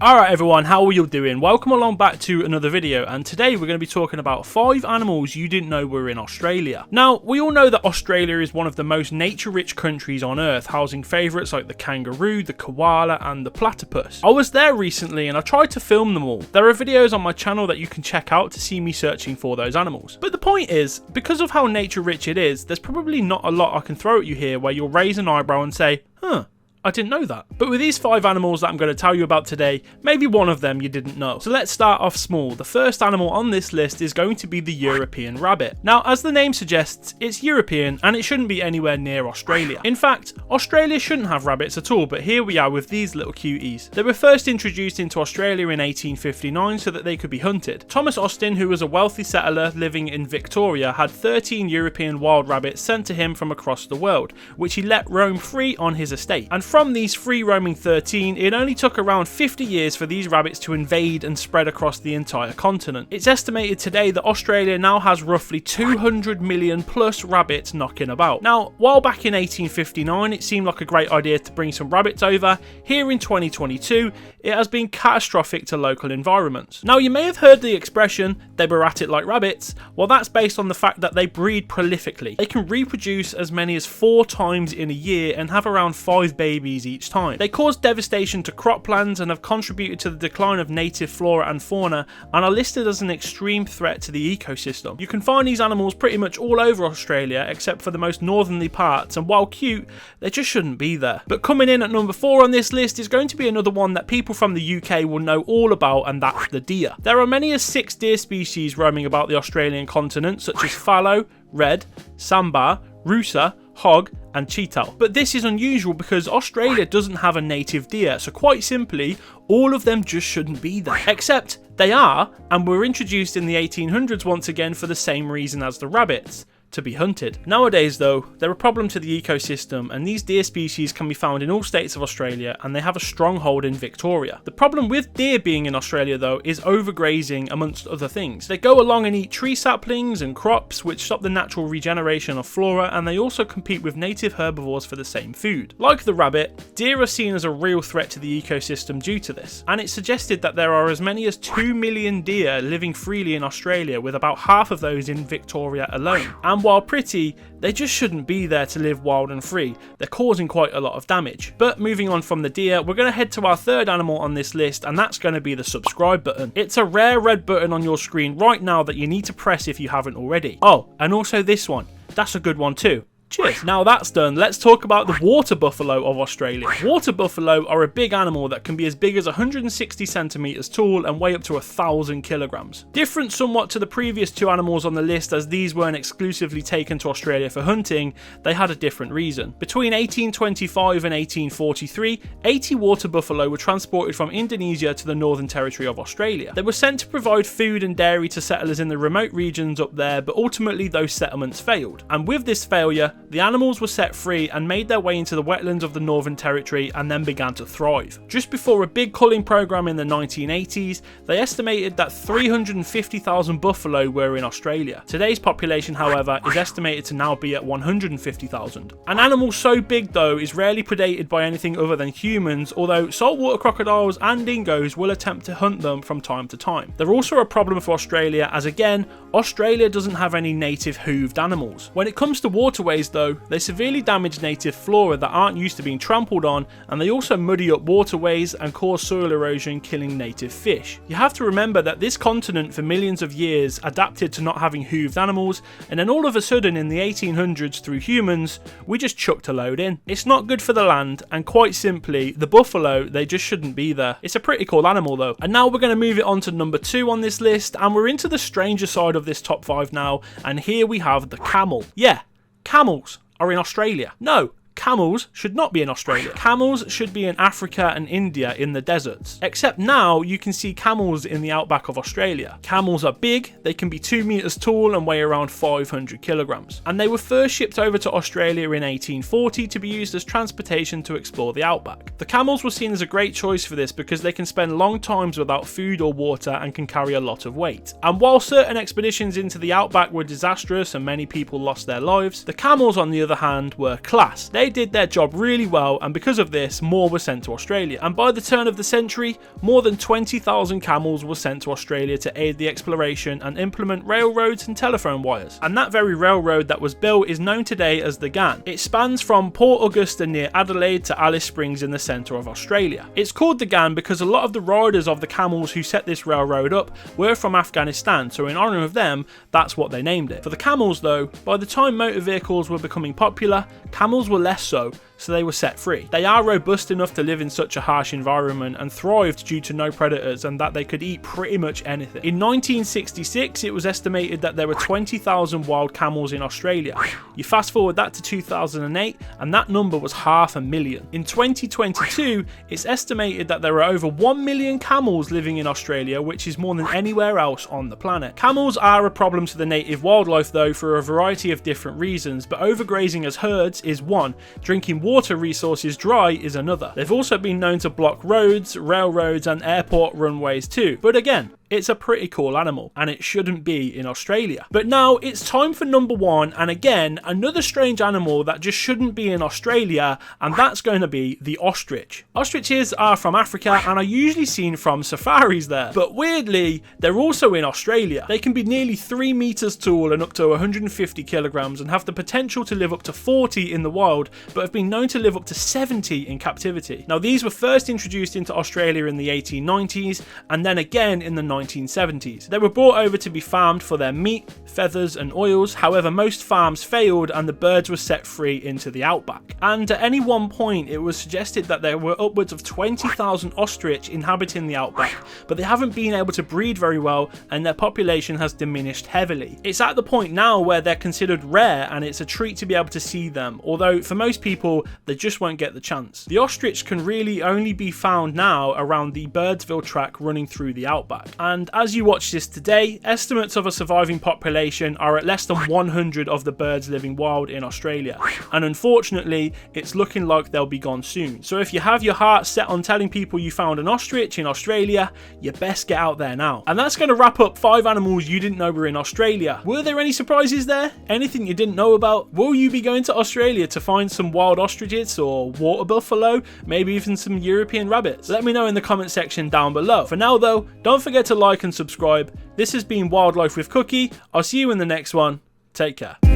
Alright everyone, how are you doing? Welcome along back to another video, and today we're going to be talking about 5 animals you didn't know were in Australia. Now, we all know that Australia is one of the most nature-rich countries on earth, housing favourites like the kangaroo, the koala and the platypus. I was there recently and I tried to film them all. There are videos on my channel that you can check out to see me searching for those animals. But the point is, because of how nature-rich it is, there's probably not a lot I can throw at you here where you'll raise an eyebrow and say, huh, I didn't know that. But with these 5 animals that I'm going to tell you about today, maybe one of them you didn't know. So let's start off small. The first animal on this list is going to be the European rabbit. Now, as the name suggests, it's European and it shouldn't be anywhere near Australia. In fact, Australia shouldn't have rabbits at all, but here we are with these little cuties. They were first introduced into Australia in 1859 so that they could be hunted. Thomas Austin, who was a wealthy settler living in Victoria, had 13 European wild rabbits sent to him from across the world, which he let roam free on his estate. And from these free roaming 13, it only took around 50 years for these rabbits to invade and spread across the entire continent. It's estimated today that Australia now has roughly 200 million plus rabbits knocking about. Now, while back in 1859 it seemed like a great idea to bring some rabbits over, here in 2022 it has been catastrophic to local environments. Now, you may have heard the expression, they were at it like rabbits. Well, that's based on the fact that they breed prolifically. They can reproduce as many as 4 times in a year and have around 5 babies each time. They cause devastation to croplands and have contributed to the decline of native flora and fauna and are listed as an extreme threat to the ecosystem. You can find these animals pretty much all over Australia except for the most northerly parts, and while cute, they just shouldn't be there. But coming in at number 4 on this list is going to be another one that people from the UK will know all about, and that's the deer. There are many as 6 deer species roaming about the Australian continent, such as fallow, red, sambar, rusa, hog and cheetal. But this is unusual because Australia doesn't have a native deer, so quite simply, all of them just shouldn't be there. Except they are, and were introduced in the 1800s once again for the same reason as the rabbits: to be hunted. Nowadays though, they're a problem to the ecosystem, and these deer species can be found in all states of Australia, and they have a stronghold in Victoria. The problem with deer being in Australia though is overgrazing, amongst other things. They go along and eat tree saplings and crops, which stop the natural regeneration of flora, and they also compete with native herbivores for the same food. Like the rabbit, deer are seen as a real threat to the ecosystem due to this, and it's suggested that there are as many as 2 million deer living freely in Australia, with about half of those in Victoria alone. And while pretty, they just shouldn't be there to live wild and free. They're causing quite a lot of damage. But moving on from the deer, we're going to head to our third animal on this list, and that's going to be the subscribe button. It's a rare red button on your screen right now that you need to press if you haven't already. Oh, and also this one. That's a good one too. Cheers. Now that's done, let's talk about the water buffalo of Australia. Water buffalo are a big animal that can be as big as 160 centimeters tall and weigh up to 1,000 kilograms. Different somewhat to the previous 2 animals on the list, as these weren't exclusively taken to Australia for hunting, they had a different reason. Between 1825 and 1843, 80 water buffalo were transported from Indonesia to the Northern Territory of Australia. They were sent to provide food and dairy to settlers in the remote regions up there, but ultimately those settlements failed. And with this failure, the animals were set free and made their way into the wetlands of the Northern Territory and then began to thrive. Just before a big culling program in the 1980s, they estimated that 350,000 buffalo were in Australia. Today's population, however, is estimated to now be at 150,000. An animal so big though is rarely predated by anything other than humans, although saltwater crocodiles and dingoes will attempt to hunt them from time to time. They're also a problem for Australia, as again, Australia doesn't have any native hooved animals. When it comes to waterways though, they severely damage native flora that aren't used to being trampled on, and they also muddy up waterways and cause soil erosion, killing native fish. You have to remember that this continent for millions of years adapted to not having hooved animals, and then all of a sudden in the 1800s through humans, we just chucked a load in. It's not good for the land, and quite simply, the buffalo, they just shouldn't be there. It's a pretty cool animal though. And now we're going to move it on to number 2 on this list, and we're into the stranger side of this top 5 now, and here we have the camel. Yeah, camels are in Australia. No, camels should not be in Australia. Camels should be in Africa and India in the deserts. Except now you can see camels in the outback of Australia. Camels are big, they can be 2 meters tall and weigh around 500 kilograms. And they were first shipped over to Australia in 1840 to be used as transportation to explore the outback. The camels were seen as a great choice for this because they can spend long times without food or water and can carry a lot of weight. And while certain expeditions into the outback were disastrous and many people lost their lives, the camels on the other hand were class. They they did their job really well, and because of this, more were sent to Australia. And by the turn of the century, more than 20,000 camels were sent to Australia to aid the exploration and implement railroads and telephone wires. And that very railroad that was built is known today as the Ghan. It spans from Port Augusta near Adelaide to Alice Springs in the centre of Australia. It's called the Ghan because a lot of the riders of the camels who set this railroad up were from Afghanistan, so in honour of them, that's what they named it. For the camels though, by the time motor vehicles were becoming popular, camels were less so they were set free. They are robust enough to live in such a harsh environment and thrived due to no predators, and that they could eat pretty much anything. In 1966, it was estimated that there were 20,000 wild camels in Australia. You fast forward that to 2008, and that number was 500,000. In 2022, it's estimated that there are over 1 million camels living in Australia, which is more than anywhere else on the planet. Camels are a problem to the native wildlife though, for a variety of different reasons, but overgrazing as herds is one, drinking water resources dry is another. They've also been known to block roads, railroads and airport runways too, but again, it's a pretty cool animal, and it shouldn't be in Australia. But now it's time for number one, and again, another strange animal that just shouldn't be in Australia, and that's going to be the ostrich. Ostriches are from Africa and are usually seen from safaris there, but weirdly, they're also in Australia. They can be nearly 3 meters tall and up to 150 kilograms and have the potential to live up to 40 in the wild, but have been known to live up to 70 in captivity. Now, these were first introduced into Australia in the 1890s, and then again in the 1970s. They were brought over to be farmed for their meat, feathers and oils. However, most farms failed and the birds were set free into the outback. And at any one point, it was suggested that there were upwards of 20,000 ostrich inhabiting the outback, but they haven't been able to breed very well and their population has diminished heavily. It's at the point now where they're considered rare, and it's a treat to be able to see them, although for most people, they just won't get the chance. The ostrich can really only be found now around the Birdsville track running through the outback. And as you watch this today, estimates of a surviving population are at less than 100 of the birds living wild in Australia, and unfortunately it's looking like they'll be gone soon. So if you have your heart set on telling people you found an ostrich in Australia, you best get out there now. And that's going to wrap up 5 animals you didn't know were in Australia. Were there any surprises there? Anything you didn't know about? Will you be going to Australia to find some wild ostriches or water buffalo, maybe even some European rabbits? Let me know in the comment section down below. For now though, don't forget to like and subscribe. This has been Wildlife with Cookie. I'll see you in the next one. Take care.